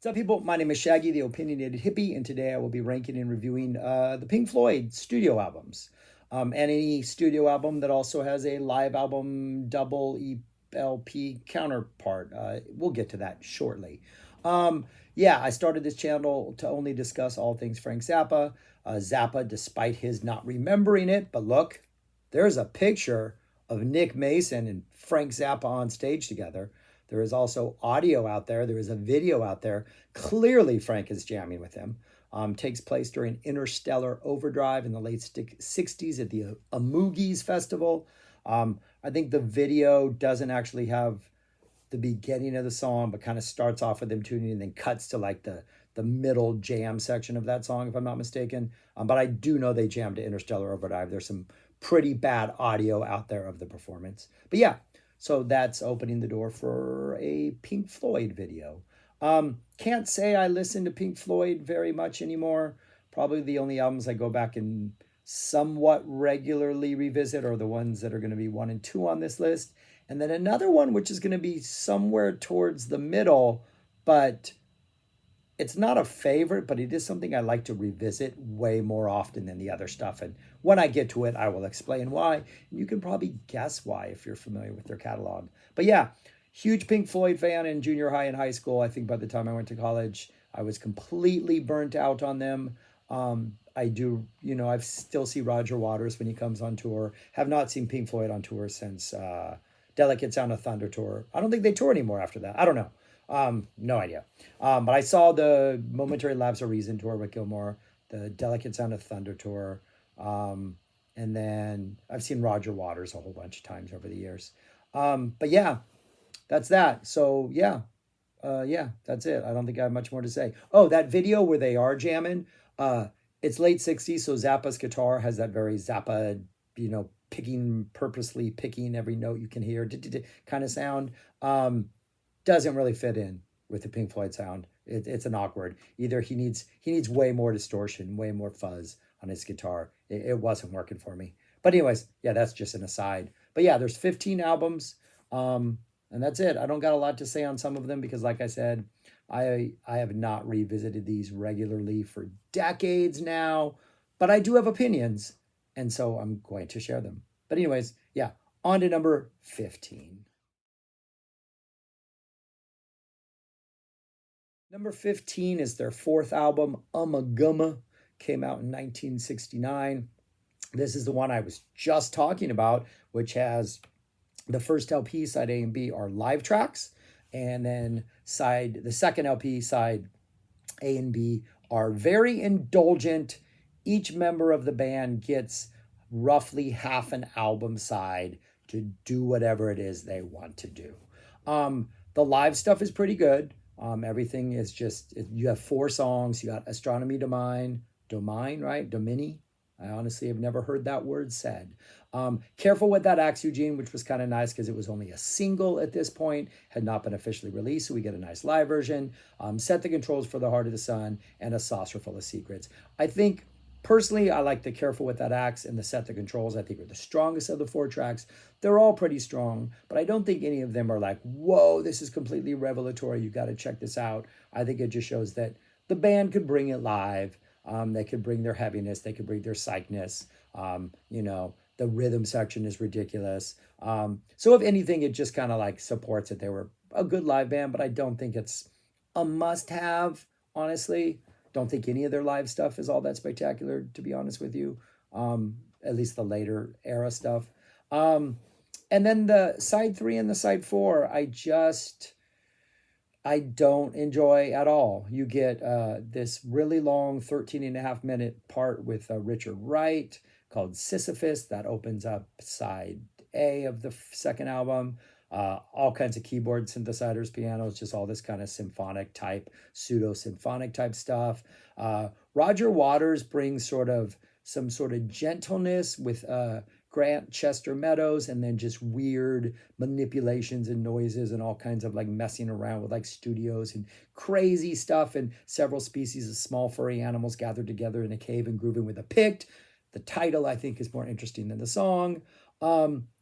What's up, people? My name is Shaggy, the Opinionated Hippie, and today I will be ranking and reviewing the Pink Floyd studio albums. And any studio album that also has a live album double ELP counterpart. We'll get to that shortly. Yeah, I started this channel to only discuss all things Frank Zappa. Zappa, despite his not remembering it, but look, there's a picture of Nick Mason and Frank Zappa on stage together. There is also audio out there. There is a video out there. Clearly, Frank is jamming with him. Takes place during Interstellar Overdrive in the late 60s at the Amoogies Festival. I think the video doesn't actually have the beginning of the song, but kind of starts off with him tuning and then cuts to like the middle jam section of that song, if I'm not mistaken. But I do know they jammed to Interstellar Overdrive. There's some pretty bad audio out there of the performance. But yeah, so that's opening the door for a Pink Floyd video. Can't say I listen to Pink Floyd very much anymore. Probably the only albums I go back and somewhat regularly revisit are the ones that are going to be 1 and 2 on this list. And then another one, which is going to be somewhere towards the middle, but it's not a favorite, but it is something I like to revisit way more often than the other stuff. And when I get to it, I will explain why. And you can probably guess why if you're familiar with their catalog. But yeah, huge Pink Floyd fan in junior high and high school. I think by the time I went to college, I was completely burnt out on them. I do, I still see Roger Waters when he comes on tour. Have not seen Pink Floyd on tour since Delicate Sound of Thunder tour. I don't think they tour anymore after that. I don't know. No idea. But I saw the Momentary Lapse of Reason tour with Gilmore, the Delicate Sound of Thunder tour. And then I've seen Roger Waters a whole bunch of times over the years. But yeah, that's that. So yeah, that's it. I don't think I have much more to say. Oh, that video where they are jamming, it's late 60s, so Zappa's guitar has that very Zappa, purposely picking every note you can hear kind of sound. Doesn't really fit in with the Pink Floyd sound. It's an awkward. Either he needs way more distortion, way more fuzz on his guitar. It wasn't working for me. But anyways, yeah, that's just an aside. But yeah, there's 15 albums. And that's it. I don't got a lot to say on some of them because, like I said, I have not revisited these regularly for decades now, but I do have opinions, and so I'm going to share them. But anyways, yeah, on to number 15. Number 15 is their fourth album, Ummagumma, came out in 1969. This is the one I was just talking about, which has the first LP, side A and B, are live tracks. And then the second LP, side A and B, are very indulgent. Each member of the band gets roughly half an album side to do whatever it is they want to do. The live stuff is pretty good. Everything is just, you have 4 songs. You got Astronomy Domain, right? Domini. I honestly have never heard that word said. Careful What That Axe, Eugene, which was kind of nice because it was only a single at this point, had not been officially released, so we get a nice live version. Set the Controls for the Heart of the Sun, and A Saucerful of Secrets. I think, personally, I like the Careful With That Axe and the Set the Controls. I think are the strongest of the 4 tracks. They're all pretty strong, but I don't think any of them are like, whoa, this is completely revelatory. You got to check this out. I think it just shows that the band could bring it live. They could bring their heaviness. They could bring their psychness. The rhythm section is ridiculous. So if anything, it just kind of like supports that they were a good live band, but I don't think it's a must-have, honestly. Don't think any of their live stuff is all that spectacular, to be honest with you. At least the later era stuff. And then the side 3 and the side 4, I don't enjoy at all. You get this really long 13.5-minute part with Richard Wright called Sisyphus that opens up side A of the second album. All kinds of keyboard synthesizers, pianos, just all this kind of symphonic type, pseudo-symphonic type stuff. Roger Waters brings some sort of gentleness with Grant Chester Meadows, and then just weird manipulations and noises and all kinds of like messing around with like studios and crazy stuff, and several species of small furry animals gathered together in a cave and grooving with a pict. The title, I think, is more interesting than the song.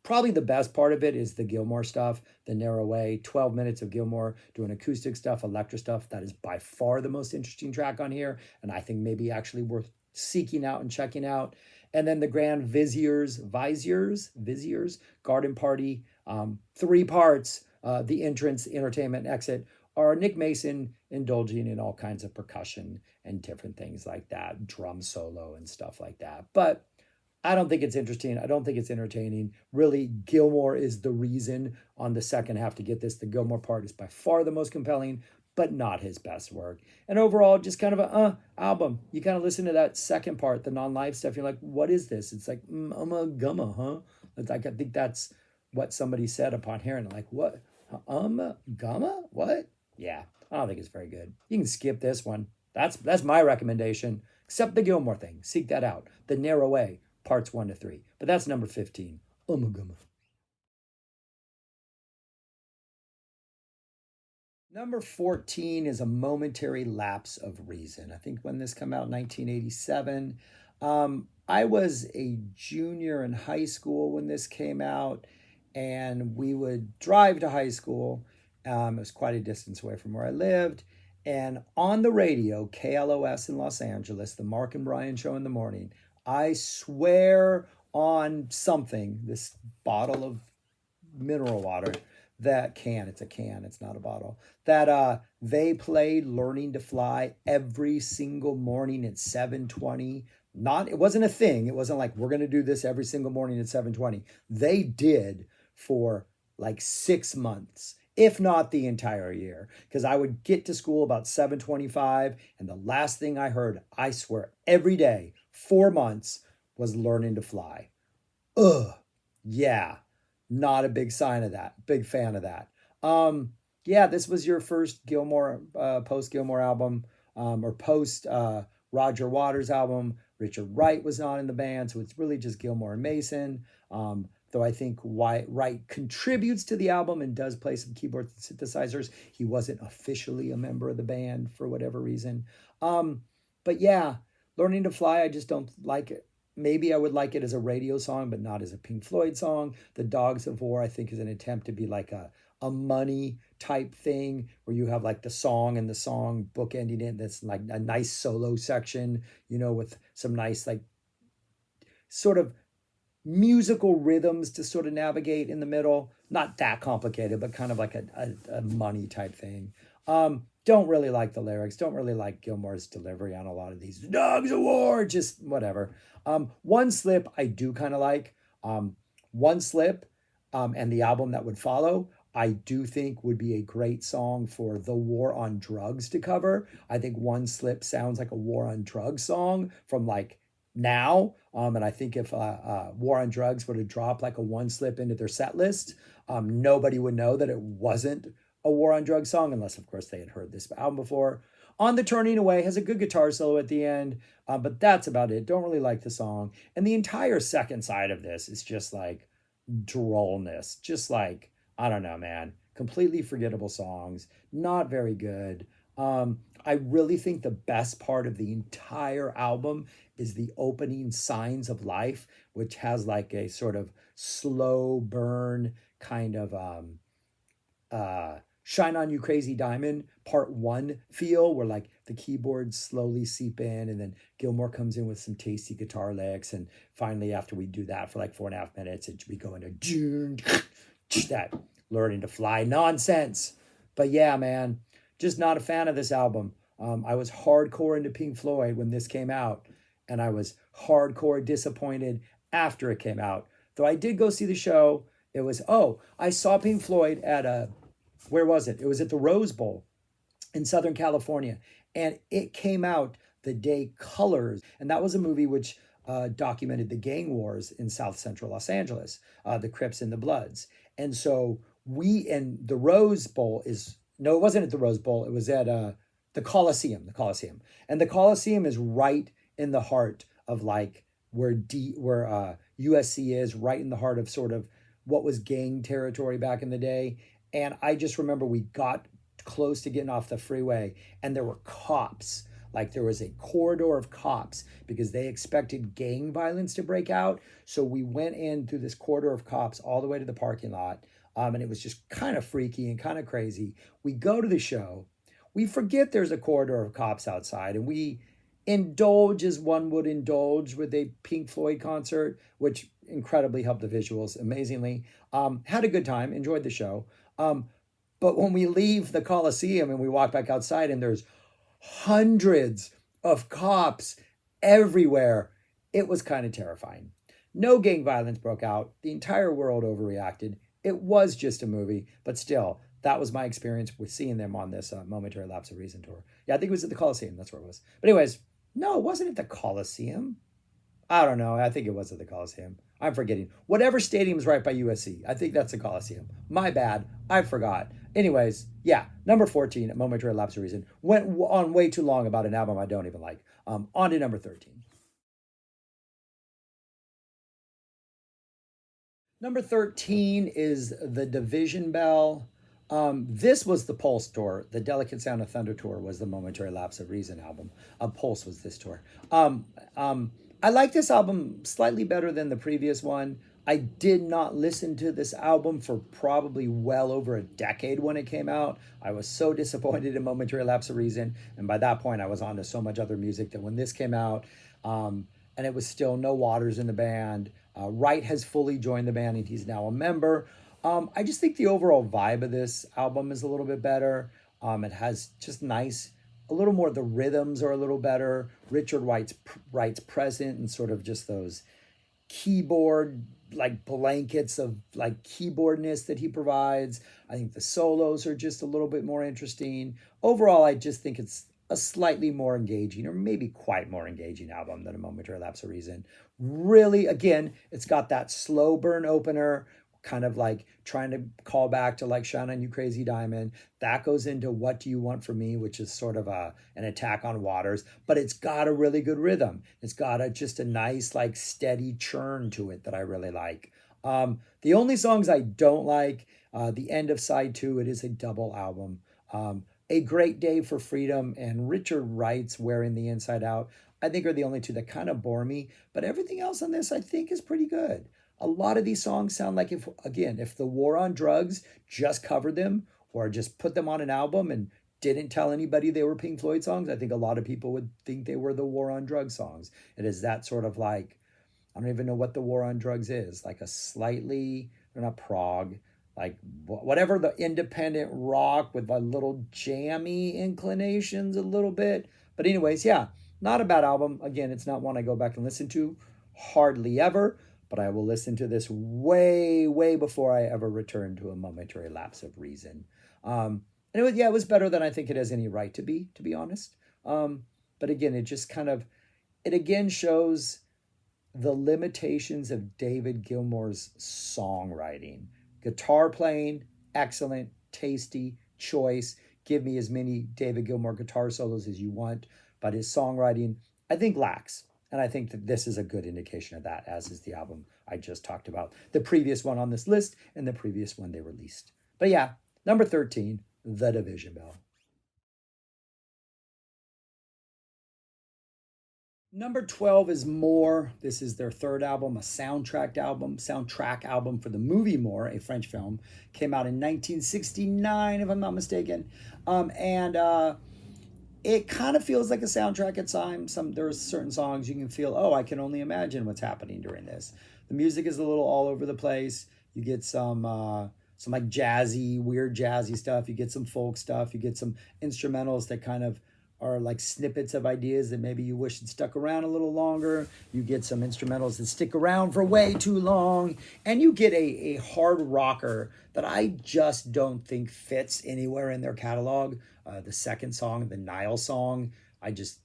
Probably the best part of it is the Gilmore stuff, the Narrow Way, 12 minutes of Gilmore doing acoustic stuff, electro stuff. That is by far the most interesting track on here, and I think maybe actually worth seeking out and checking out. And then the Grand Viziers, Garden Party, 3 parts, the entrance, entertainment, and exit, are Nick Mason indulging in all kinds of percussion and different things like that, drum solo and stuff like that. But I don't think it's interesting. I don't think it's entertaining. Really, Gilmore is the reason on the second half to get this. The Gilmore part is by far the most compelling, but not his best work. And overall, just kind of a album. You kind of listen to that second part, the non-live stuff. You're like, what is this? It's like, gumma, huh? It's like, I think that's what somebody said upon hearing it. Like, what? Gumma? What? Yeah, I don't think it's very good. You can skip this one. That's my recommendation. Except the Gilmore thing. Seek that out. The Narrow Way, parts 1 to 3. But that's number 15. Gumma. Number 14 is A Momentary Lapse of Reason. I think when this came out in 1987. I was a junior in high school when this came out, and we would drive to high school. It was quite a distance away from where I lived. And on the radio, KLOS in Los Angeles, the Mark and Brian show in the morning, I swear on something, this bottle of mineral water, that can, it's a can, it's not a bottle, that they played Learning to Fly every single morning at 7:20. Not, it wasn't a thing. It wasn't like we're going to do this every single morning at 7:20. They did for like 6 months, if not the entire year, because I would get to school about 7:25, and the last thing I heard, I swear, every day, 4 months, was Learning to Fly. Ugh, yeah, not a big sign of that. Big fan of that. Yeah, this was your first Gilmore, post Gilmore album, or post Roger Waters album. Richard Wright was not in the band, so it's really just Gilmore and Mason. Though I think Wright contributes to the album and does play some keyboard synthesizers. He wasn't officially a member of the band for whatever reason. But yeah, Learning to Fly, I just don't like it. Maybe I would like it as a radio song, but not as a Pink Floyd song. The Dogs of War, I think, is an attempt to be like a money type thing where you have like the song and the song bookending it. That's like a nice solo section, with some nice, like, sort of musical rhythms to sort of navigate in the middle. Not that complicated, but kind of like a money type thing. Don't really like the lyrics. Don't really like Gilmore's delivery on a lot of these. Dogs of War, just whatever. One Slip, I do kind of like. One Slip, and the album that would follow, I do think would be a great song for the War on Drugs to cover. I think One Slip sounds like a War on Drugs song from like now. And I think if War on Drugs were to drop like a One Slip into their set list, nobody would know that it wasn't a War on Drugs song, unless, of course, they had heard this album before. On the Turning Away has a good guitar solo at the end, but that's about it. Don't really like the song. And the entire second side of this is just like drollness. Just like, I don't know, man. Completely forgettable songs. Not very good. I really think the best part of the entire album is the opening Signs of Life, which has like a sort of slow burn kind of Shine On You Crazy Diamond part 1 feel, where like the keyboards slowly seep in and then Gilmore comes in with some tasty guitar licks, and finally after we do that for like 4.5 minutes, we go into that Learning to Fly nonsense. But yeah, man, just not a fan of this album. I was hardcore into Pink Floyd when this came out, and I was hardcore disappointed after it came out. Though I did go see the show. It was, I saw Pink Floyd at where was it? It was at the Rose Bowl in Southern California. And it came out the day Colors. And that was a movie which documented the gang wars in South Central Los Angeles, the Crips and the Bloods. And so and the Rose Bowl no, it wasn't at the Rose Bowl. It was at the Coliseum. And the Coliseum is right in the heart of like where USC is, right in the heart of sort of what was gang territory back in the day. And I just remember we got close to getting off the freeway and there were cops Like there was a corridor of cops because they expected gang violence to break out. So we went in through this corridor of cops all the way to the parking lot. And it was just kind of freaky and kind of crazy. We go to the show. We forget there's a corridor of cops outside, and we indulge as one would indulge with a Pink Floyd concert, which incredibly helped the visuals amazingly. Had a good time, enjoyed the show. But when we leave the Coliseum and we walk back outside, and there's hundreds of cops everywhere, it was kind of terrifying. No gang violence broke out. The entire world overreacted. It was just a movie, but still, that was my experience with seeing them on this Momentary Lapse of Reason tour. Yeah, I think it was at the Coliseum. That's where it was. But anyways, no, it wasn't at the Coliseum. I don't know. I think it was at the Coliseum. I'm forgetting. Whatever stadium's right by USC. I think that's the Coliseum. My bad. I forgot. Anyways, yeah, number 14, Momentary Lapse of Reason. Went on way too long about an album I don't even like. On to number 13. Number 13 is The Division Bell. This was the Pulse tour. The Delicate Sound of Thunder tour was the Momentary Lapse of Reason album. Pulse was this tour. I like this album slightly better than the previous one. I did not listen to this album for probably well over a decade when it came out. I was so disappointed in Momentary Lapse of Reason. And by that point, I was on to so much other music that when this came out, and it was still no Waters in the band. Wright has fully joined the band and he's now a member. I just think the overall vibe of this album is a little bit better. It has just nice, a little more, the rhythms are a little better. Richard Wright's present and sort of just those keyboard like blankets of like keyboardness that he provides. I think the solos are just a little bit more interesting. Overall, I just think it's a slightly more engaging, or maybe quite more engaging album than A Momentary Lapse of Reason. Really, again, it's got that slow burn opener, kind of like trying to call back to like Shine On You Crazy Diamond. That goes into What Do You Want From Me, which is sort of an attack on Waters, but it's got a really good rhythm. It's got just a nice like steady churn to it that I really like. The only songs I don't like, the end of side two, it is a double album. A Great Day for Freedom and Richard Wright's Wearing the Inside Out, I think are the only two that kind of bore me, but everything else on this I think is pretty good. A lot of these songs sound like if the War on Drugs just covered them or just put them on an album and didn't tell anybody they were Pink Floyd songs, I think a lot of people would think they were the War on Drugs songs. It is that sort of like, I don't even know what the War on Drugs is, like a slightly, they're not prog, like whatever, the independent rock with a little jammy inclinations a little bit. But anyways, yeah, not a bad album. Again, it's not one I go back and listen to hardly ever, but I will listen to this way, way before I ever return to A Momentary Lapse of Reason. And it was better than I think it has any right to be honest. But again, it just kind of, it again shows the limitations of David Gilmour's songwriting. Guitar playing, excellent, tasty, choice. Give me as many David Gilmour guitar solos as you want, but his songwriting, I think, lacks. And I think that this is a good indication of that, as is the album I just talked about. The previous one on this list and the previous one they released. But yeah, number 13, The Division Bell. Number 12 is More. This is their third album, a soundtrack album for the movie More, a French film. Came out in 1969, if I'm not mistaken. And it kind of feels like a soundtrack at times. There's certain songs you can feel, oh, I can only imagine what's happening during this. The music is a little all over the place. You get some like jazzy, weird jazzy stuff. You get some folk stuff. You get some instrumentals that kind of are like snippets of ideas that maybe you wish had stuck around a little longer. You get some instrumentals that stick around for way too long. And you get a hard rocker that I just don't think fits anywhere in their catalog. The second song, the Nile song, it's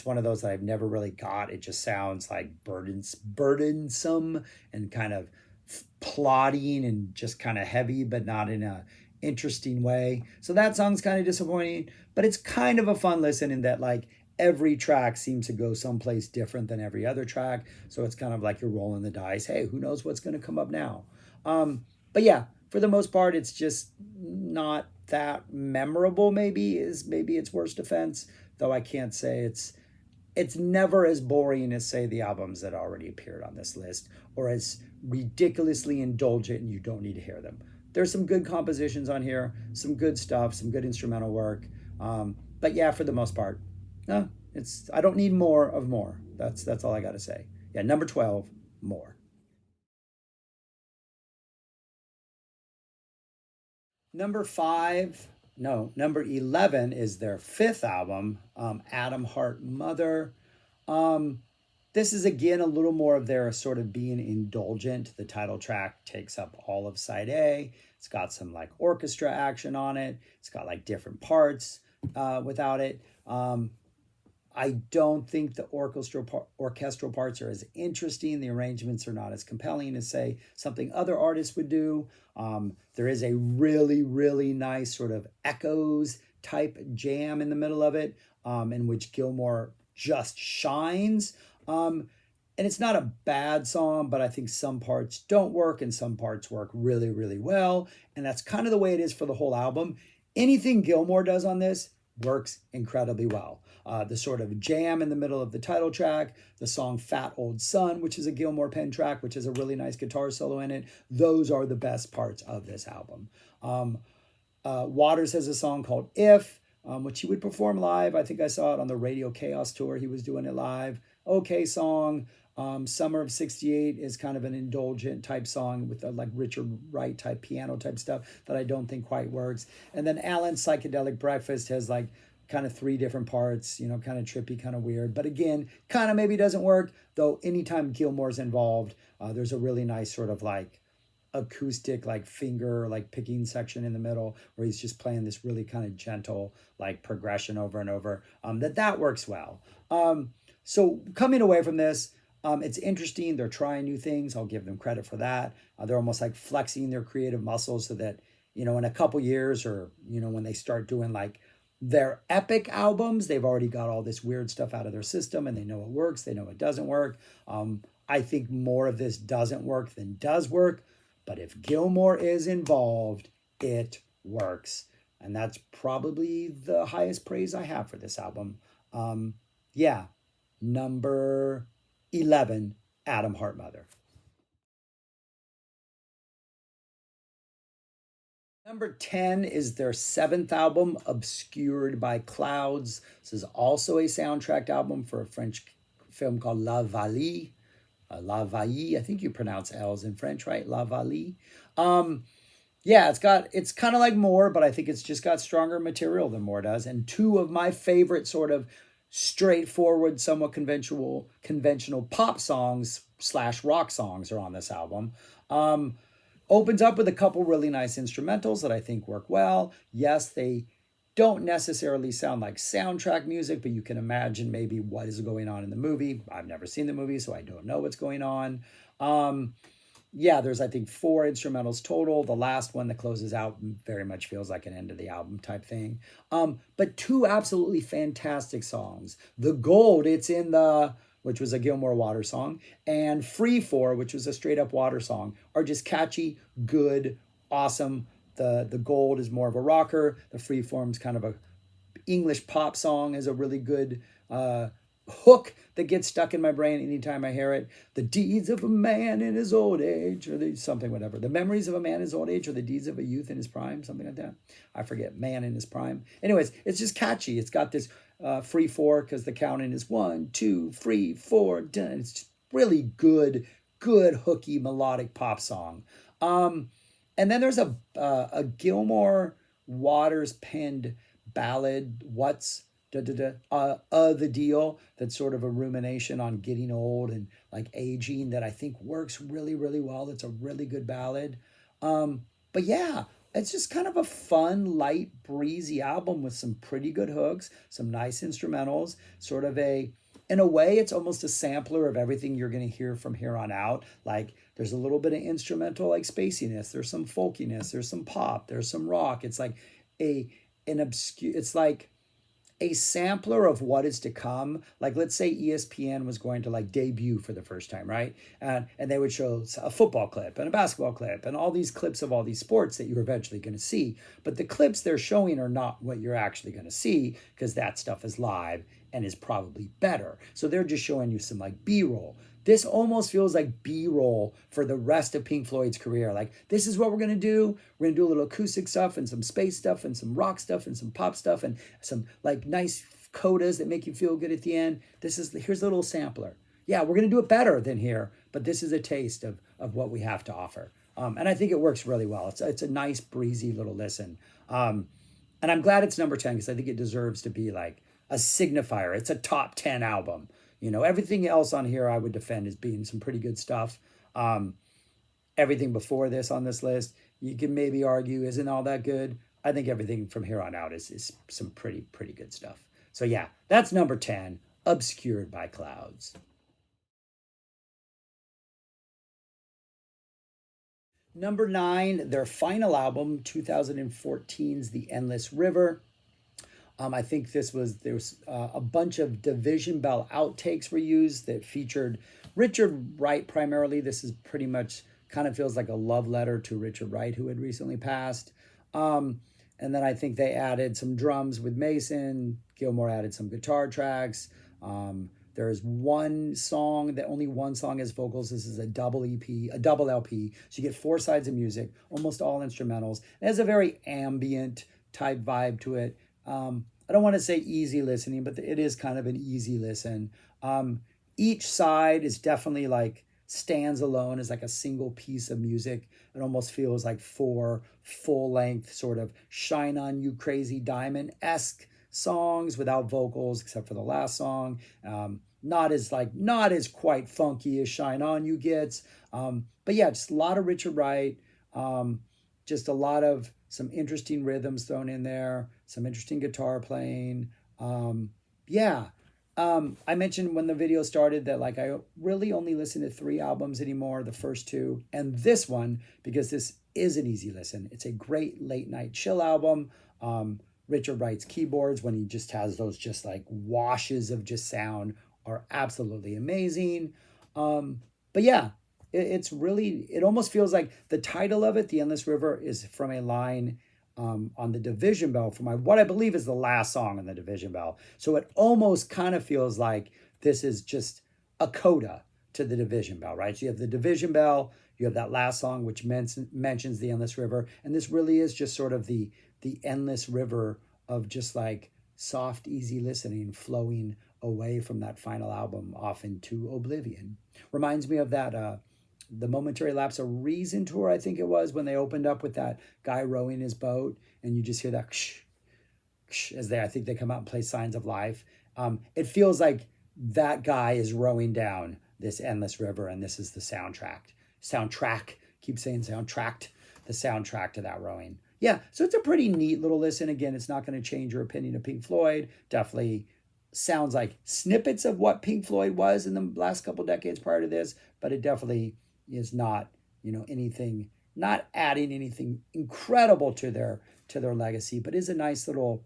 one of those that I've never really got. It just sounds like burdensome and kind of plodding and just kind of heavy, but not in a interesting way. So that song's kind of disappointing, but it's kind of a fun listen in that like every track seems to go someplace different than every other track. So it's kind of like you're rolling the dice. Hey, who knows what's going to come up now? But yeah, for the most part, it's just not that memorable, maybe its worst offense. though I can't say it's never as boring as, say, the albums that already appeared on this list, or as ridiculously indulgent and you don't need to hear them. There's some good compositions on here, some good stuff, some good instrumental work. But yeah, for the most part, no, it's I don't need more of more. That's all I got to say. Yeah, number 12, more. Number five, no, number 11 is their fifth album, Atom Heart Mother. Um, this is again a little more of their sort of being indulgent. The title track takes up all of side A. It's got some like orchestra action on it. It's got like different parts without it. I don't think the orchestral parts are as interesting. The arrangements are not as compelling as, say, something other artists would do. There is a really, really nice sort of echoes type jam in the middle of it, in which Gilmour just shines. And it's not a bad song, but I think some parts don't work and some parts work really, really well. And that's kind of the way it is for the whole album. Anything Gilmour does on this works incredibly well. The sort of jam in the middle of the title track, the song Fat Old Son, which is a Gilmour pen track, which has a really nice guitar solo in it. Those are the best parts of this album. Waters has a song called If, which he would perform live. I think I saw it on the Radio Chaos tour. He was doing it live. Okay song. Summer of 68 is kind of an indulgent type song with a, like Richard Wright type piano type stuff that I don't think quite works. And then Alan's Psychedelic Breakfast has like kind of three different parts, you know, kind of trippy, kind of weird. But again, kind of maybe doesn't work, though anytime Gilmour's involved, there's a really nice sort of like acoustic like finger like picking section in the middle where he's just playing this really kind of gentle like progression over and over, that works well. So coming away from this, it's interesting. They're trying new things. I'll give them credit for that. They're almost like flexing their creative muscles so that, you know, in a couple years, or, you know, when they start doing like their epic albums, they've already got all this weird stuff out of their system and they know it works. They know it doesn't work. I think more of this doesn't work than does work. But if Gilmour is involved, it works. And that's probably the highest praise I have for this album. Yeah, number 11, Atom Heart Mother. Number 10 is their seventh album, Obscured by Clouds. This is also a soundtracked album for a French film called La Vallée. La Vaille, I think you pronounce L's in French, right? La Valle. Yeah, it's kind of like More, but I think it's just got stronger material than More does. And two of my favorite sort of straightforward, somewhat conventional pop songs / rock songs are on this album. Opens up with a couple really nice instrumentals that I think work well. Yes, they don't necessarily sound like soundtrack music, but you can imagine maybe what is going on in the movie. I've never seen the movie, so I don't know what's going on. Yeah, there's, I think, 4 instrumentals total. The last one that closes out very much feels like an end of the album type thing. But 2 absolutely fantastic songs. The Gold, It's in the, which was a Gilmour Water song, and Free For, which was a straight up Water song, are just catchy, good, awesome. The Gold is more of a rocker. The Freeform's kind of a English pop song, is a really good hook that gets stuck in my brain anytime I hear it. The deeds of a man in his old age, or something, whatever. The memories of a man in his old age, or the deeds of a youth in his prime, something like that. I forget, man in his prime. Anyways, it's just catchy. It's got this free 4 because the counting is 1, 2, 3, 4, done. It's just really good, hooky melodic pop song. And then there's a Gilmour Waters penned ballad, What's the Deal, that's sort of a rumination on getting old and like aging, that I think works really, really well. It's a really good ballad. But yeah, it's just kind of a fun, light, breezy album with some pretty good hooks, some nice instrumentals, sort of in a way, it's almost a sampler of everything you're going to hear from here on out. Like, there's a little bit of instrumental, like spaciness. There's some folkiness. There's some pop. There's some rock. It's like it's like a sampler of what is to come. Like, let's say ESPN was going to like debut for the first time, right? And they would show a football clip and a basketball clip and all these clips of all these sports that you're eventually going to see. But the clips they're showing are not what you're actually going to see, because that stuff is live and is probably better. So they're just showing you some like B-roll. This almost feels like B-roll for the rest of Pink Floyd's career. Like, this is what we're gonna do. We're gonna do a little acoustic stuff and some space stuff and some rock stuff and some pop stuff and some like nice codas that make you feel good at the end. Here's a little sampler. Yeah, we're gonna do it better than here, but this is a taste of what we have to offer. And I think it works really well. It's a nice breezy little listen. And I'm glad it's number 10, because I think it deserves to be like a signifier. It's a top 10 album. Everything else on here I would defend as being some pretty good stuff. Everything before this on this list, you can maybe argue isn't all that good. I think everything from here on out is some pretty good stuff. So yeah, that's number 10, Obscured by Clouds. Number 9, their final album, 2014's The Endless River. I think there was a bunch of Division Bell outtakes were used that featured Richard Wright primarily. This is pretty much kind of feels like a love letter to Richard Wright, who had recently passed. And then I think they added some drums with Mason. Gilmour added some guitar tracks. There's one song that only one song has vocals. This is a double EP, a double LP. So you get 4 sides of music, almost all instrumentals. It has a very ambient type vibe to it. I don't want to say easy listening, but it is kind of an easy listen. Each side is definitely like stands alone as like a single piece of music. It almost feels like 4 full-length sort of Shine On You Crazy Diamond-esque songs without vocals, except for the last song. Not as quite funky as Shine On You gets. But yeah, just a lot of Richard Wright. Just a lot of some interesting rhythms thrown in there, some interesting guitar playing. I mentioned when the video started that like I really only listen to 3 albums anymore, the first 2, and this one, because this is an easy listen. It's a great late night chill album. Richard Wright's keyboards, when he just has those just like washes of just sound, are absolutely amazing. But yeah, it almost feels like the title of it, The Endless River, is from a line on the Division Bell for what I believe is the last song on the Division Bell. So it almost kind of feels like this is just a coda to the Division Bell, right? So you have the Division Bell, you have that last song which mentions the Endless River, and this really is just sort of the endless river of just like soft, easy listening flowing away from that final album off into oblivion. Reminds me of that the Momentary Lapse, a Reason tour, I think it was, when they opened up with that guy rowing his boat, and you just hear that ksh, ksh, I think they come out and play Signs of Life. It feels like that guy is rowing down this endless river, and this is the soundtrack, keep saying soundtracked, the soundtrack to that rowing. Yeah, so it's a pretty neat little listen. Again, it's not going to change your opinion of Pink Floyd. Definitely sounds like snippets of what Pink Floyd was in the last couple decades prior to this, but it definitely is not, anything, not adding anything incredible to their legacy, but is a nice little,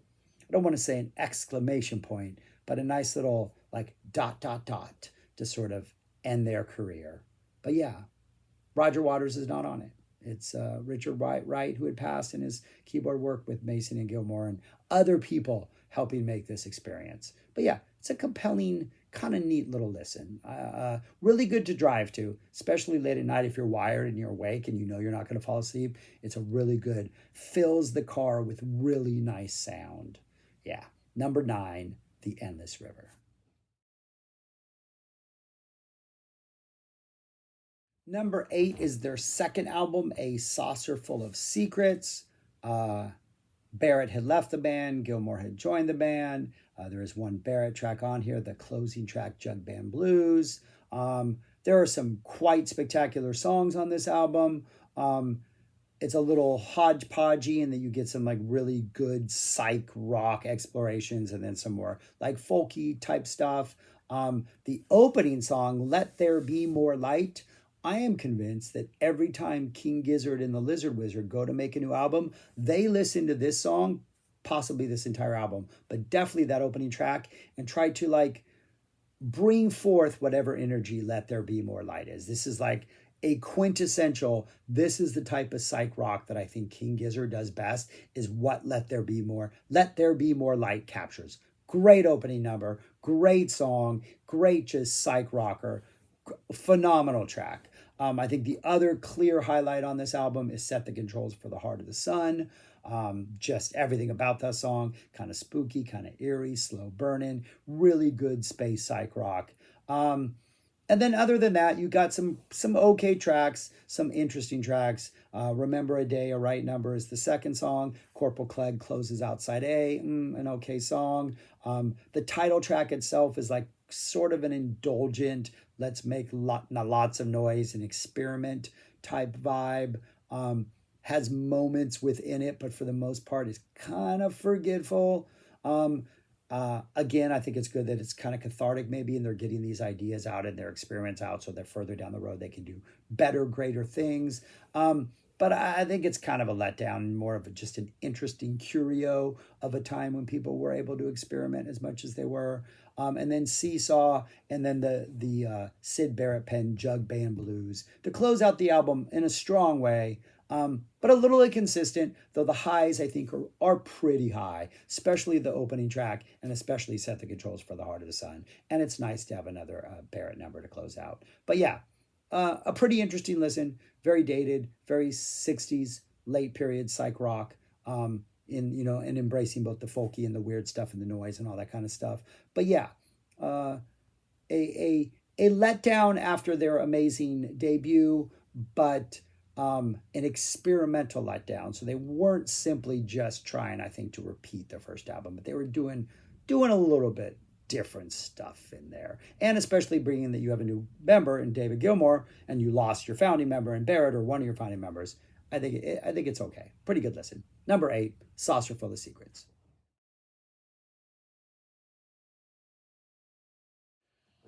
I don't want to say an exclamation point, but a nice little like ... to sort of end their career. But yeah, Roger Waters is not on it. It's Richard Wright, who had passed, in his keyboard work with Mason and Gilmour and other people helping make this experience. But yeah, it's a compelling, kind of neat little listen. Really good to drive to, especially late at night if you're wired and you're awake and you know you're not going to fall asleep. It's a really good, fills the car with really nice sound. Yeah, number 9, The Endless River. Number 8 is their second album, A Saucerful of Secrets. Barrett had left the band, Gilmour had joined the band. There is one Barrett track on here, the closing track, Jug Band Blues. There are some quite spectacular songs on this album. It's a little hodgepodgey in that you get some like really good psych rock explorations and then some more like folky type stuff. The opening song, Let There Be More Light, I am convinced that every time King Gizzard and the Lizard Wizard go to make a new album, they listen to this song possibly this entire album, but definitely that opening track, and tried to like bring forth whatever energy Let There Be More Light is. This is like a quintessential, this is the type of psych rock that I think King Gizzard does best, is what Let There Be More Light captures. Great opening number, great song, great just psych rocker, phenomenal track. I think the other clear highlight on this album is Set the Controls for the Heart of the Sun. Just everything about that song, kind of spooky, kind of eerie, slow burning, really good space psych rock. And then other than that, you got some okay tracks, some interesting tracks. Remember a Day, a Right Number is the second song. Corporal Clegg closes out side A, an okay song. The title track itself is like sort of an indulgent, let's make lots of noise and experiment type vibe. Has moments within it, but for the most part is kind of forgetful. Again, I think it's good that it's kind of cathartic maybe, and they're getting these ideas out and their experiments out so that further down the road they can do better, greater things. But I think it's kind of a letdown, more of just an interesting curio of a time when people were able to experiment as much as they were. And then Seesaw, and then the Syd Barrett pen Jug Band Blues to close out the album in a strong way. But a little inconsistent, though the highs I think are pretty high, especially the opening track, and especially Set the Controls for the Heart of the Sun. And it's nice to have another Barrett number to close out. But yeah, a pretty interesting listen, very dated, very 60s, late period psych rock, and embracing both the folky and the weird stuff and the noise and all that kind of stuff. But yeah, a letdown after their amazing debut, but an experimental letdown. So they weren't simply just trying, I think, to repeat their first album, but they were doing a little bit different stuff in there. And especially bringing that you have a new member in David Gilmour, and you lost your founding member in Barrett, or one of your founding members. I think it's okay. Pretty good listen. Number 8, Saucerful of Secrets.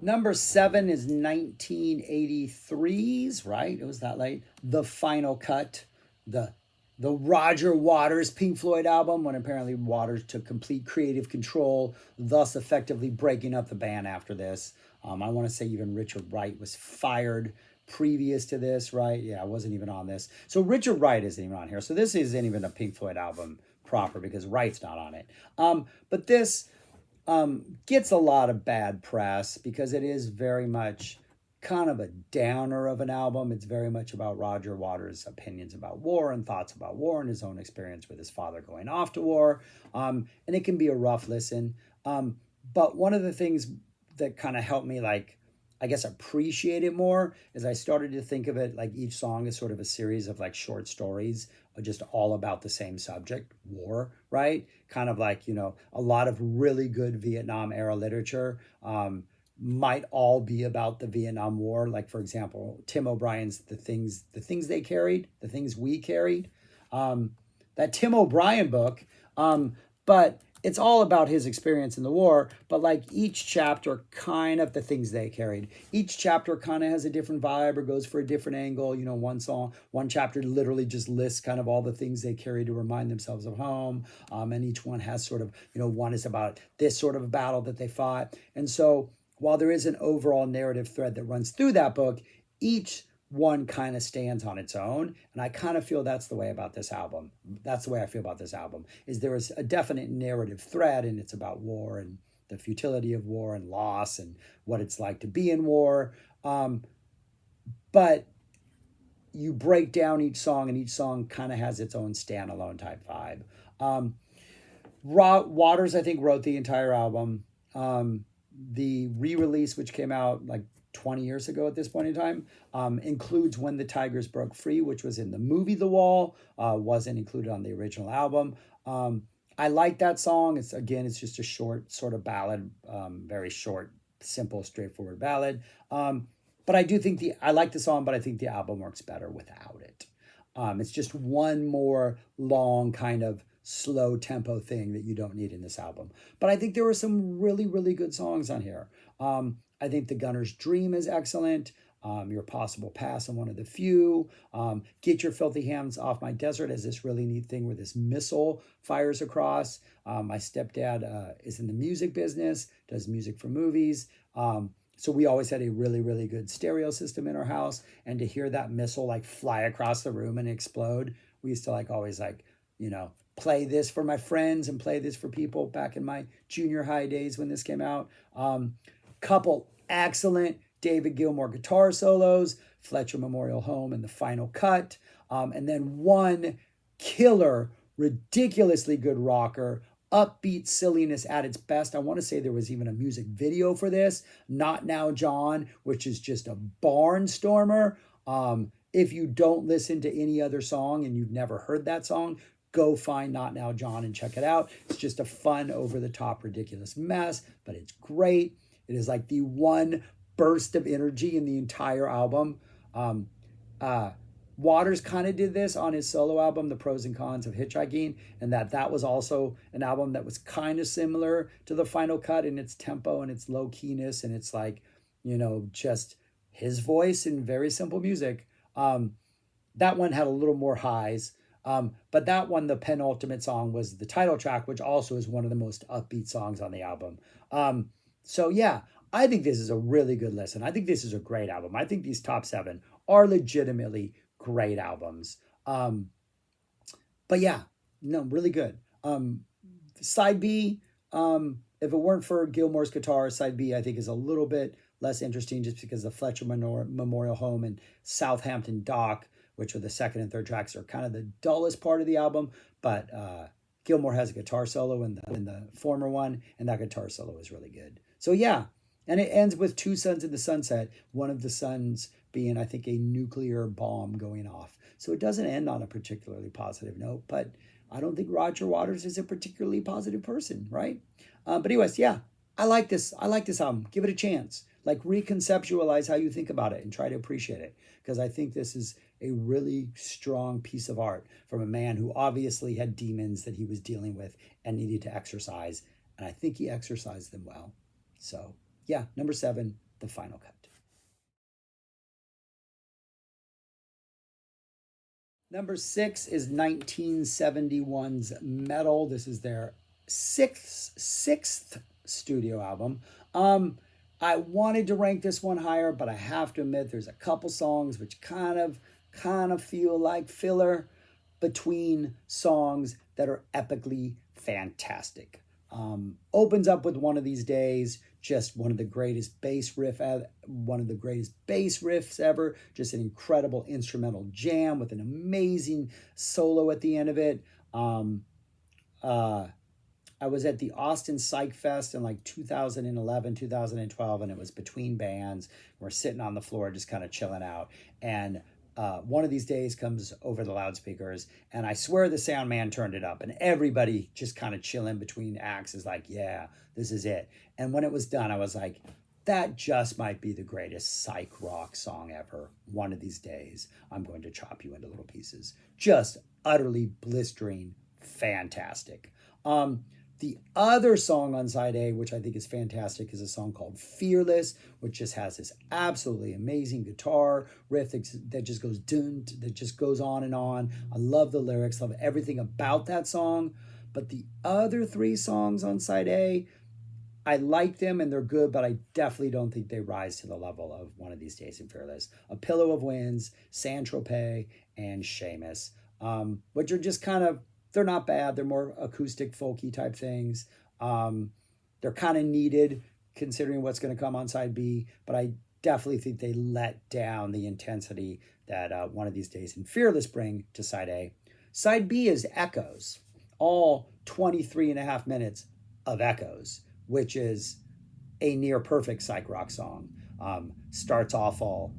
Number 7 is 1983's, right? It was that late. The Final Cut, the Roger Waters Pink Floyd album, when apparently Waters took complete creative control, thus effectively breaking up the band after this. I want to say even Richard Wright was fired previous to this, right? Yeah, I wasn't even on this. So Richard Wright isn't even on here. So this isn't even a Pink Floyd album proper because Wright's not on it. But this gets a lot of bad press because it is very much kind of a downer of an album. It's very much about Roger Waters' opinions about war and thoughts about war and his own experience with his father going off to war. And it can be a rough listen. But one of the things that kind of helped me, like, I guess, appreciate it more is I started to think of it like each song is sort of a series of like short stories, just all about the same subject, war, right? Kind of like, a lot of really good Vietnam era literature might all be about the Vietnam War. Like, for example, Tim O'Brien's The Things They Carried, The Things We Carried. That Tim O'Brien book, but it's all about his experience in the war, but like each chapter kind of the things they carried. Each chapter kind of has a different vibe or goes for a different angle. One chapter literally just lists kind of all the things they carry to remind themselves of home. And each one has sort of, one is about this sort of a battle that they fought. And so while there is an overall narrative thread that runs through that book, each one kind of stands on its own. And I kind of feel that's the way about this album. That's the way I feel about this album, is there is a definite narrative thread, and it's about war and the futility of war and loss and what it's like to be in war. But you break down each song, and each song kind of has its own standalone type vibe. Waters, I think, wrote the entire album. The re-release, which came out like 20 years ago at this point in time, includes When the Tigers Broke Free, which was in the movie The Wall, wasn't included on the original album. I like that song. It's just a short sort of ballad, very short, simple, straightforward ballad. But I do think I like the song, but I think the album works better without it. It's just one more long kind of slow tempo thing that you don't need in this album. But I think there were some really, really good songs on here. I think The Gunner's Dream is excellent. Your Possible Pass on One of the Few. Get Your Filthy Hands Off My Desert has this really neat thing where this missile fires across. My stepdad is in the music business, does music for movies. So we always had a really, really good stereo system in our house. And to hear that missile like fly across the room and explode, we used to like always like, play this for my friends and play this for people back in my junior high days when this came out. Couple excellent David Gilmour guitar solos, Fletcher Memorial Home and the final cut. And then one killer, ridiculously good rocker, upbeat silliness at its best. I want to say there was even a music video for this, Not Now John, which is just a barnstormer. If you don't listen to any other song and you've never heard that song, go find Not Now John and check it out. It's just a fun, over-the-top, ridiculous mess, but it's great. It is like the one burst of energy in the entire album. Waters kind of did this on his solo album, The Pros and Cons of Hitchhiking, and that was also an album that was kind of similar to the final cut in its tempo and its low keyness, and it's like, just his voice and very simple music. That one had a little more highs, but that one, the penultimate song, was the title track, which also is one of the most upbeat songs on the album. So yeah, I think this is a really good listen. I think this is a great album. I think these top 7 are legitimately great albums. But yeah, no, really good. Side B, if it weren't for Gilmour's guitar, side B I think is a little bit less interesting just because the Fletcher Memorial Home and Southampton Dock, which are the second and third tracks, are kind of the dullest part of the album. But Gilmour has a guitar solo in the former one, and that guitar solo is really good. So yeah, and it ends with Two Suns in the Sunset, one of the suns being, I think, a nuclear bomb going off. So it doesn't end on a particularly positive note, but I don't think Roger Waters is a particularly positive person, right? But anyways, yeah, I like this. I like this album. Give it a chance. Like, reconceptualize how you think about it and try to appreciate it, because I think this is a really strong piece of art from a man who obviously had demons that he was dealing with and needed to exercise, and I think he exercised them well. So yeah, number 7, the final cut. Number 6 is 1971's Meddle. This is their sixth studio album. I wanted to rank this one higher, but I have to admit there's a couple songs which kind of feel like filler between songs that are epically fantastic. Opens up with One of These Days, just one of the greatest bass riffs ever. Just an incredible instrumental jam with an amazing solo at the end of it. I was at the Austin Psych Fest in like 2011, 2012, and it was between bands. We're sitting on the floor just kind of chilling out. And One of These Days comes over the loudspeakers, and I swear the sound man turned it up, and everybody just kind of chilling between acts is like, yeah, this is it. And when it was done, I was like, that just might be the greatest psych rock song ever. One of These Days, I'm going to chop you into little pieces. Just utterly blistering, fantastic. The other song on side A, which I think is fantastic, is a song called Fearless, which just has this absolutely amazing guitar riff that just goes dun, that just goes on and on. I love the lyrics, love everything about that song. But the other 3 songs on side A, I like them and they're good, but I definitely don't think they rise to the level of One of These Days and Fearless. A Pillow of Winds, Saint Tropez, and Seamus, which are just kind of, they're not bad. They're more acoustic, folky type things. They're kind of needed considering what's going to come on side B, but I definitely think they let down the intensity that One of These Days and Fearless bring to side A. Side B is Echoes, all 23 and a half minutes of Echoes, which is a near perfect psych rock song. Starts off all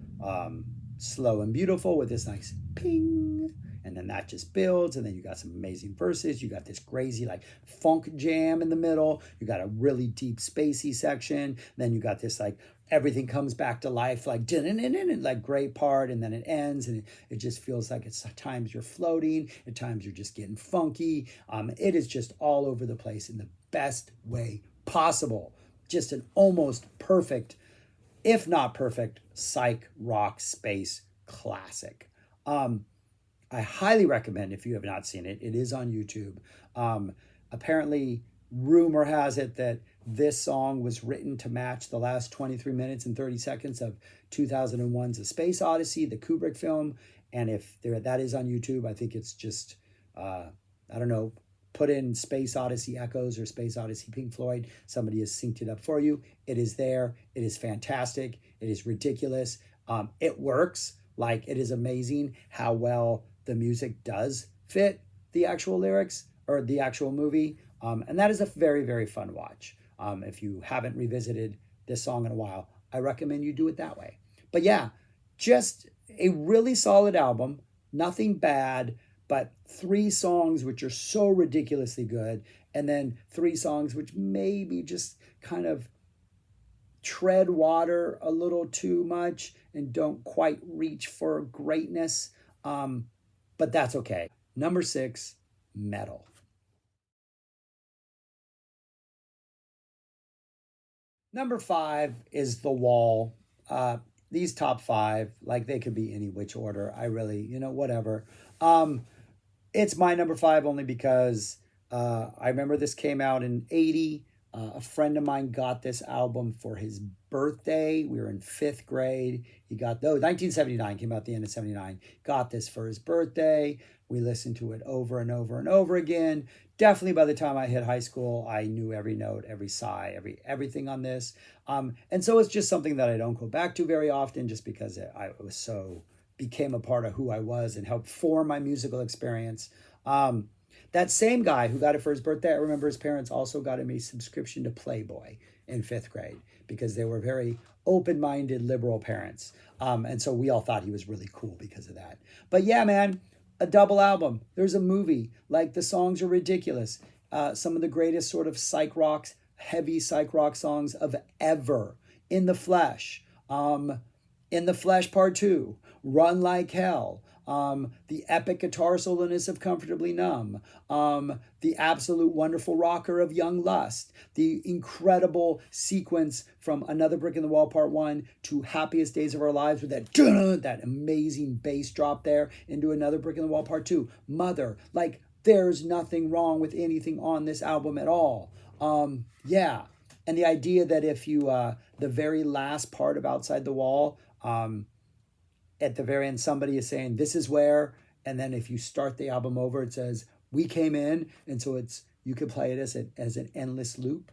slow and beautiful with this nice ping, and then that just builds, and then you got some amazing verses. You got this crazy like funk jam in the middle. You got a really deep spacey section. Then you got this like everything comes back to life, like like great part, and then it ends, and it just feels like it's at times you're floating, at times you're just getting funky. It is just all over the place in the best way possible. Just an almost perfect if not perfect, psych rock space classic. Um, I highly recommend if you have not seen it. It is on YouTube. Um, Apparently, rumor has it that this song was written to match the last 23 minutes and 30 seconds of 2001's A Space Odyssey, the Kubrick film. And if that is on YouTube, I think it's just, uh, I don't know, put in Space Odyssey Echoes or Space Odyssey Pink Floyd. Somebody has synced it up for you. It is there. It is fantastic. It is ridiculous. It works. Like, it is amazing how well the music does fit the actual lyrics or the actual movie. And that is a very, very fun watch. If you haven't revisited this song in a while, I recommend you do it that way. But yeah, just a really solid album, nothing bad, but three songs which are so ridiculously good, and then three songs which maybe just kind of tread water a little too much and don't quite reach for greatness. But that's okay. Number six, Meddle. Number five is The Wall. These top five, like they could be any which order. I really, whatever. Um, it's my number five only because I remember this came out in 80. A friend of mine got this album for his birthday. We were in fifth grade. He got, 1979 came out at the end of 79. Got this for his birthday. We listened to it over and over and over again. Definitely by the time I hit high school, I knew every note, every sigh, everything on this. And so it's just something that I don't go back to very often just because I was so became a part of who I was and helped form my musical experience. That same guy who got it for his birthday, I remember his parents also got him a subscription to Playboy in fifth grade because they were very open minded liberal parents. And so we all thought he was really cool because of that. But yeah, man, a double album. There's a movie. Like, the songs are ridiculous. Some of the greatest sort of psych rocks, heavy psych rock songs of ever. In the Flesh. In the Flesh Part 2. Run Like Hell. The epic guitar soloist of Comfortably Numb, the absolute wonderful rocker of Young Lust, the incredible sequence from Another Brick in the Wall Part 1 to Happiest Days of Our Lives with that amazing bass drop there into Another Brick in the Wall Part 2. Mother, like, there's nothing wrong with anything on this album at all. Yeah. And the idea that if you, the very last part of Outside the Wall, at the very end, somebody is saying, this is where, and then if you start the album over, it says, we came in, and so you could play it as an endless loop,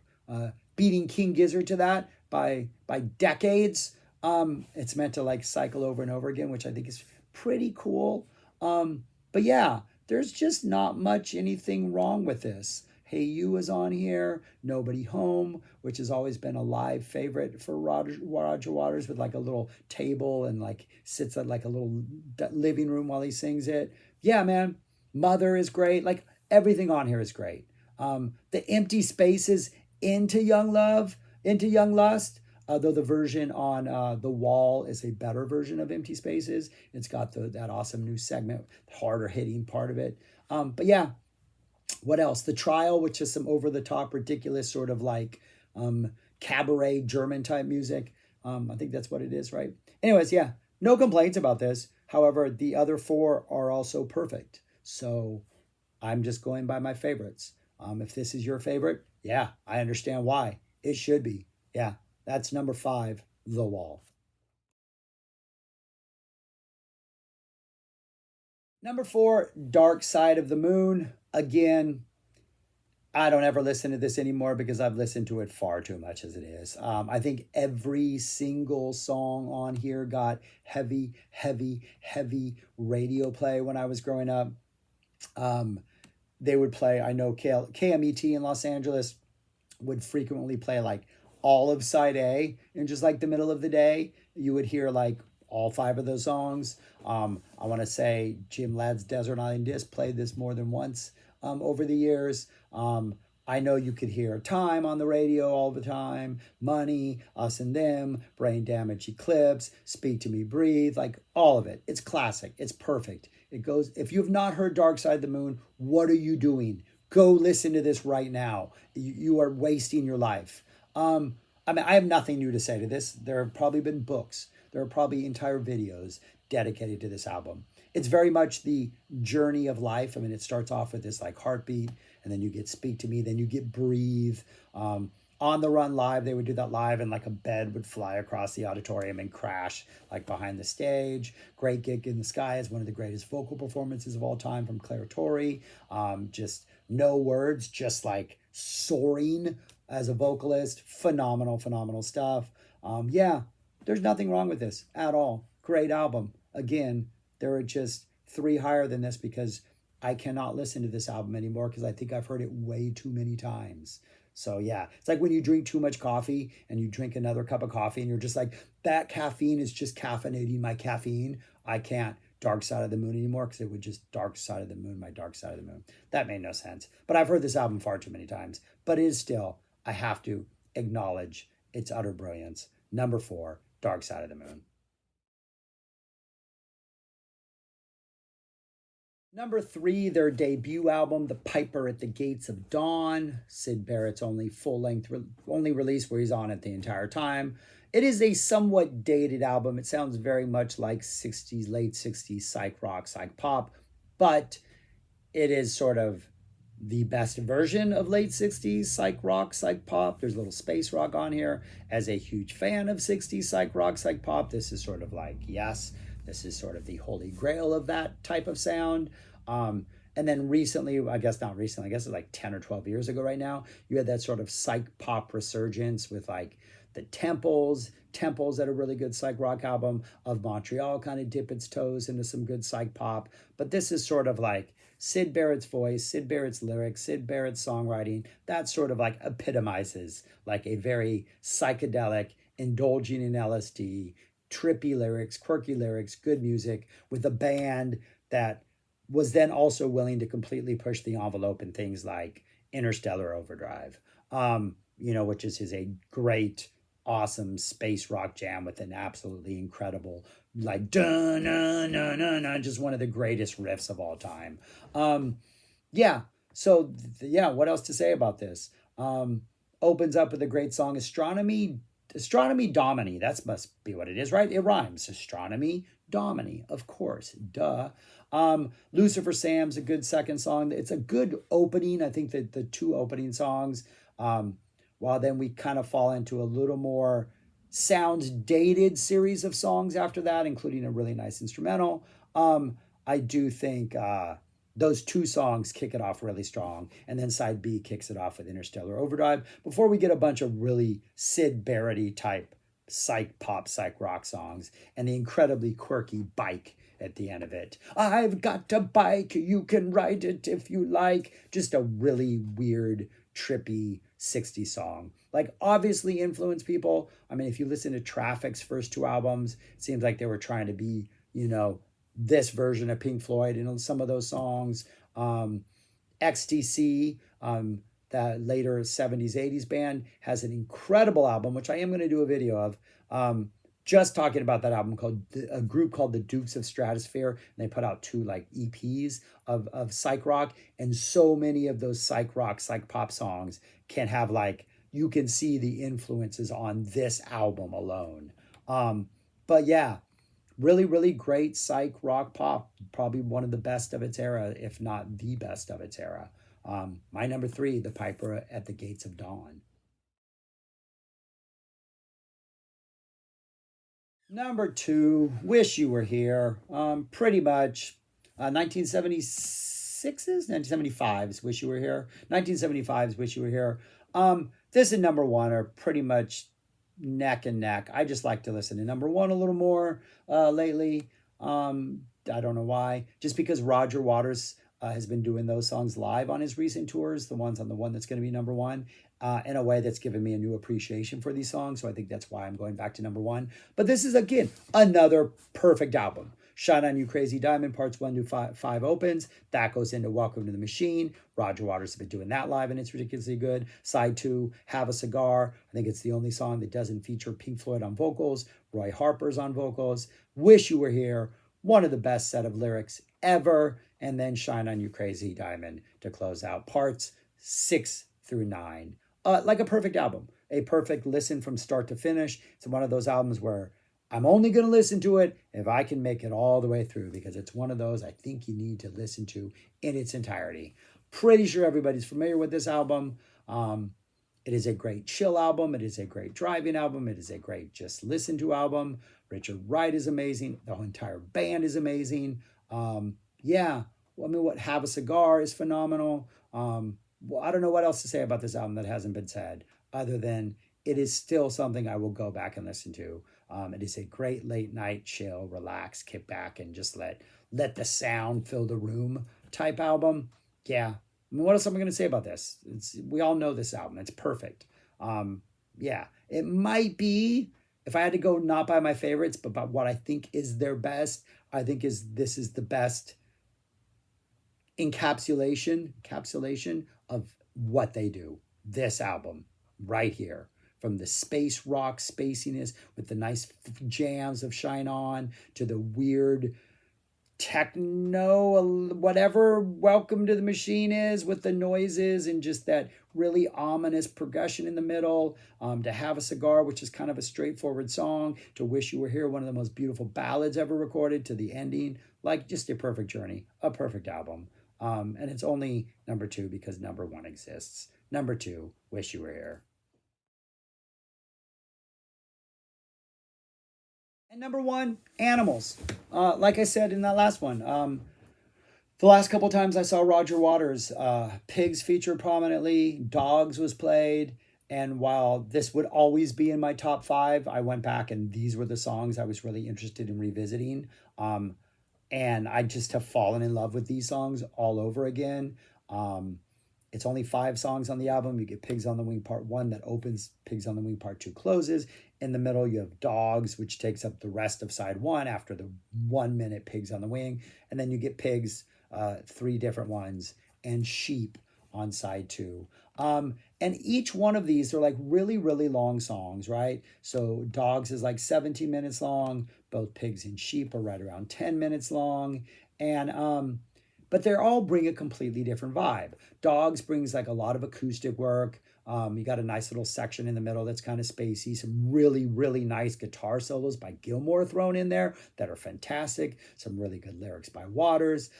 beating King Gizzard to that by decades. It's meant to like cycle over and over again, which I think is pretty cool. But yeah, there's just not much anything wrong with this. Hey You is on here. Nobody Home, which has always been a live favorite for Roger Waters, with like a little table and like sits at like a little living room while he sings it. Yeah, man. Mother is great. Like, everything on here is great. The Empty Spaces into Young Love, into Young Lust, though the version on The Wall is a better version of Empty Spaces. It's got that awesome new segment, harder hitting part of it. But yeah, what else? The Trial, which is some over the top, ridiculous sort of like cabaret German type music. I think that's what it is, right? Anyways, yeah, no complaints about this. However, the other four are also perfect. So I'm just going by my favorites. If this is your favorite, yeah, I understand why. It should be. Yeah, that's number five, The Wall. Number four, Dark Side of the Moon. Again, I don't ever listen to this anymore because I've listened to it far too much as it is. I think every single song on here got heavy, heavy, heavy radio play when I was growing up. Um, they would play, I know KMET in Los Angeles would frequently play like all of side A in just like the middle of the day. You would hear like all five of those songs. I want to say Jim Ladd's Desert Island Disc played this more than once over the years. I know you could hear Time on the radio all the time, Money, Us and Them, Brain Damage Eclipse, Speak to Me, Breathe, like all of it. It's classic. It's perfect. It goes, if you've not heard Dark Side of the Moon, what are you doing? Go listen to this right now. You are wasting your life. I mean, I have nothing new to say to this. There have probably been books, there are probably entire videos dedicated to this album. It's very much the journey of life. I mean, it starts off with this like heartbeat, and then you get Speak to Me, then you get Breathe. On the Run live, they would do that live, and like a bed would fly across the auditorium and crash like behind the stage. Great Gig in the Sky is one of the greatest vocal performances of all time from Claire Torrey. Just no words, just like soaring as a vocalist. Phenomenal, phenomenal stuff. Yeah, there's nothing wrong with this at all. Great album. Again, there are just three higher than this because I cannot listen to this album anymore because I think I've heard it way too many times. So yeah, it's like when you drink too much coffee and you drink another cup of coffee and you're just like, that caffeine is just caffeinating my caffeine. I can't Dark Side of the Moon anymore because it would just Dark Side of the Moon, my Dark Side of the Moon. That made no sense. But I've heard this album far too many times. But it is still, I have to acknowledge its utter brilliance. Number 4, Dark Side of the Moon. Number 3, their debut album, The Piper at the Gates of Dawn. Syd Barrett's only full-length, only release where he's on it the entire time. It is a somewhat dated album. It sounds very much like 60s, late 60s psych rock, psych pop, but it is sort of the best version of late 60s psych rock, psych pop. There's a little space rock on here. As a huge fan of 60s psych rock, psych pop, this is sort of like, yes, this is sort of the holy grail of that type of sound. And then recently, I guess not recently, I guess it's like 10 or 12 years ago right now, you had that sort of psych pop resurgence with like the Temples had a really good psych rock album. Of Montreal kind of dip its toes into some good psych pop. But this is sort of like Syd Barrett's voice, Syd Barrett's lyrics, Syd Barrett's songwriting. That sort of like epitomizes like a very psychedelic, indulging in LSD, trippy lyrics, quirky lyrics, good music with a band that was then also willing to completely push the envelope in things like Interstellar Overdrive, which is a great, awesome space rock jam with an absolutely incredible, like, dun, dun, dun, dun, dun, just one of the greatest riffs of all time. Yeah, so, yeah, what else to say about this? Opens up with a great song, Astronomy Domini. That must be what it is, right? It rhymes. Astronomy Domini, of course. Duh. Lucifer Sam's a good second song. It's a good opening. I think that the two opening songs, while then we kind of fall into a little more sounds dated series of songs after that, including a really nice instrumental. I do think those two songs kick it off really strong. And then side B kicks it off with Interstellar Overdrive before we get a bunch of really Syd Barrett type psych pop, psych rock songs and the incredibly quirky Bike at the end of it. I've got a bike, you can ride it if you like. Just a really weird, trippy 60s song. Like, obviously influenced people. I mean, if you listen to Traffic's first two albums, it seems like they were trying to be, this version of Pink Floyd in some of those songs. XTC, that later 70s, 80s band, has an incredible album, which I am going to do a video of, just talking about that album, called a group called the Dukes of Stratosphere. And they put out 2 like EPs of psych rock. And so many of those psych rock, psych pop songs can have like, you can see the influences on this album alone. But yeah, really, really great psych rock pop. Probably one of the best of its era, if not the best of its era. My number 3, The Piper at the Gates of Dawn. Number 2, Wish You Were Here. Pretty much 1976's, 1975's Wish You Were Here. 1975's Wish You Were Here. This and number 1 are pretty much neck and neck. I just like to listen to number 1 a little more lately. I don't know why. Just because Roger Waters has been doing those songs live on his recent tours, the one that's going to be number 1, in a way that's given me a new appreciation for these songs. So I think that's why I'm going back to number 1. But this is, again, another perfect album. Shine On You Crazy Diamond, parts 1 to 5 opens. That goes into Welcome to the Machine. Roger Waters has been doing that live, and it's ridiculously good. Side 2, Have a Cigar. I think it's the only song that doesn't feature Pink Floyd on vocals. Roy Harper's on vocals. Wish You Were Here, one of the best set of lyrics ever. And then Shine On You Crazy Diamond to close out parts 6 through 9. like a perfect album, a perfect listen from start to finish. It's one of those albums where I'm only going to listen to it if I can make it all the way through, because it's one of those I think you need to listen to in its entirety. Pretty sure everybody's familiar with this album. It is a great chill album. It is a great driving album. It is a great just listen to album. Richard Wright is amazing. The entire band is amazing. Yeah, well, I mean, what Have a Cigar is phenomenal. Well, I don't know what else to say about this album that hasn't been said, other than it is still something I will go back and listen to. It is a great late night chill, relax, kick back, and just let the sound fill the room type album. Yeah. I mean, what else am I going to say about this? We all know this album. It's perfect. Yeah, it might be, if I had to go not by my favorites, but by what I think is their best. I think this is the best encapsulation of what they do. This album right here, from the space rock spaciness with the nice jams of Shine On to the weird techno whatever Welcome to the Machine is with the noises and just that really ominous progression in the middle, to Have a Cigar, which is kind of a straightforward song, to Wish You Were Here, one of the most beautiful ballads ever recorded, to the ending. Like, just a perfect journey, a perfect album. And it's only number 2 because number 1 exists. Number 2, Wish You Were Here. And number 1, Animals. Like I said in that last one, the last couple times I saw Roger Waters, Pigs featured prominently, Dogs was played, and while this would always be in my top 5, I went back and these were the songs I was really interested in revisiting. And I just have fallen in love with these songs all over again. It's only 5 songs on the album. You get Pigs on the Wing Part 1 that opens, Pigs on the Wing Part 2 closes. In the middle, you have Dogs, which takes up the rest of side 1 after the 1 minute Pigs on the Wing. And then you get Pigs, 3 different ones, and Sheep on side 2. And each one of these are like really, really long songs, right? So Dogs is like 17 minutes long. Both Pigs and Sheep are right around 10 minutes long. And but they all bring a completely different vibe. Dogs brings like a lot of acoustic work. You got a nice little section in the middle that's kind of spacey. Some really, really nice guitar solos by Gilmour thrown in there that are fantastic. Some really good lyrics by Waters.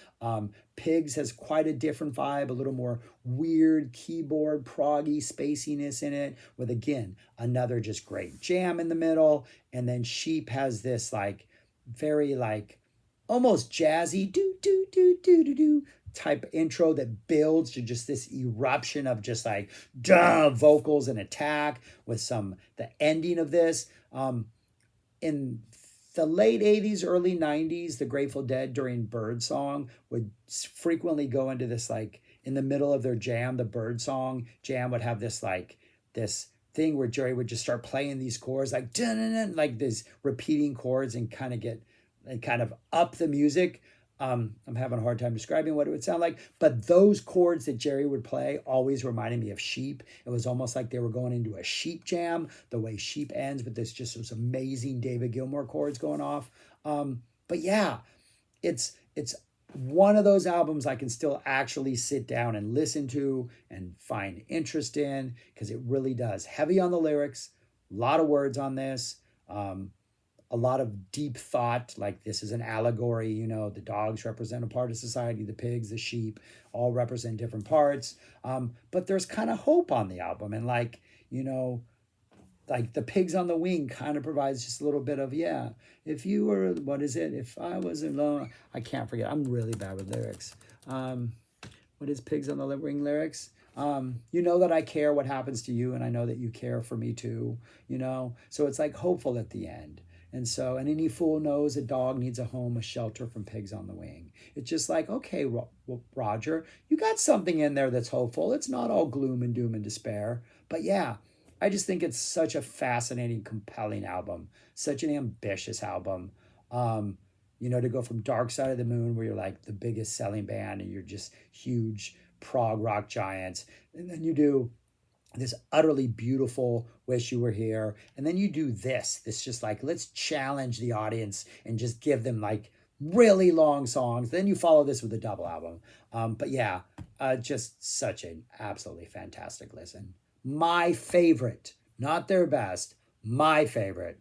Pigs has quite a different vibe, a little more weird keyboard, proggy spaciness in it, with again, another just great jam in the middle. And then Sheep has this like very like almost jazzy do do do do do do type intro that builds to just this eruption of just like duh vocals and attack with some the ending of this. In the late 80s, early 90s, the Grateful Dead during Birdsong would frequently go into this like in the middle of their jam, the Birdsong jam would have this like this thing where Jerry would just start playing these chords like dun, like these repeating chords and kind of up the music. I'm having a hard time describing what it would sound like, but those chords that Jerry would play always reminded me of Sheep. It was almost like they were going into a Sheep jam, the way Sheep ends with this just those amazing David Gilmour chords going off. But yeah, it's one of those albums I can still actually sit down and listen to and find interest in, because it really does. Heavy on the lyrics, a lot of words on this. A lot of deep thought, like this is an allegory, the dogs represent a part of society, the pigs, the sheep, all represent different parts. But there's kind of hope on the album. And like the Pigs on the Wing kind of provides just a little bit of, yeah, if you were, what is it? If I was alone, I can't forget. I'm really bad with lyrics. What is Pigs on the Wing lyrics? You know that I care what happens to you, and I know that you care for me too, So it's like hopeful at the end. And any fool knows a dog needs a home, a shelter from pigs on the wing. It's just like, okay, Roger, you got something in there that's hopeful. It's not all gloom and doom and despair. But yeah, I just think it's such a fascinating, compelling album, such an ambitious album. To go from Dark Side of the Moon, where you're like the biggest selling band and you're just huge prog rock giants, and then you do this utterly beautiful Wish You Were Here, and then you do this just like, let's challenge the audience and just give them like really long songs. Then you follow this with a double album. But yeah, just such an absolutely fantastic listen. my favorite, not their best, my favorite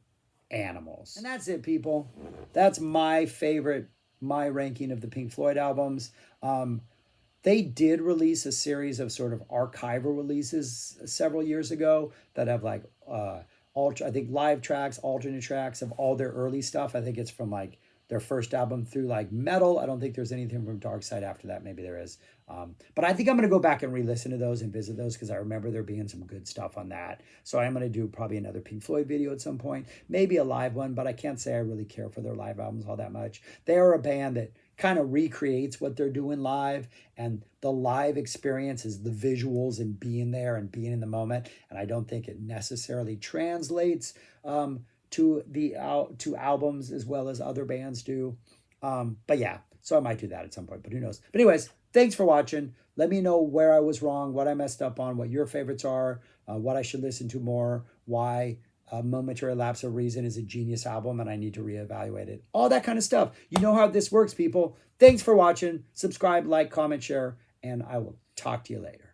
Animals. And that's it, people. That's my favorite, my ranking of the Pink Floyd albums. They did release a series of sort of archival releases several years ago that have like I think live tracks, alternate tracks of all their early stuff. I think it's from like their first album through like Meddle. I don't think there's anything from Dark Side after that. Maybe there is. But I think I'm going to go back and re-listen to those and visit those because I remember there being some good stuff on that. So I'm going to do probably another Pink Floyd video at some point, maybe a live one, but I can't say I really care for their live albums all that much. They are a band that kind of recreates what they're doing live, and the live experience is the visuals and being there and being in the moment. And I don't think it necessarily translates to albums as well as other bands do. But yeah, so I might do that at some point, but who knows. But anyways, thanks for watching. Let me know where I was wrong, what I messed up on, what your favorites are, what I should listen to more, why Momentary Lapse of Reason is a genius album and I need to reevaluate it. All that kind of stuff. You know how this works, people. Thanks for watching. Subscribe, like, comment, share, and I will talk to you later.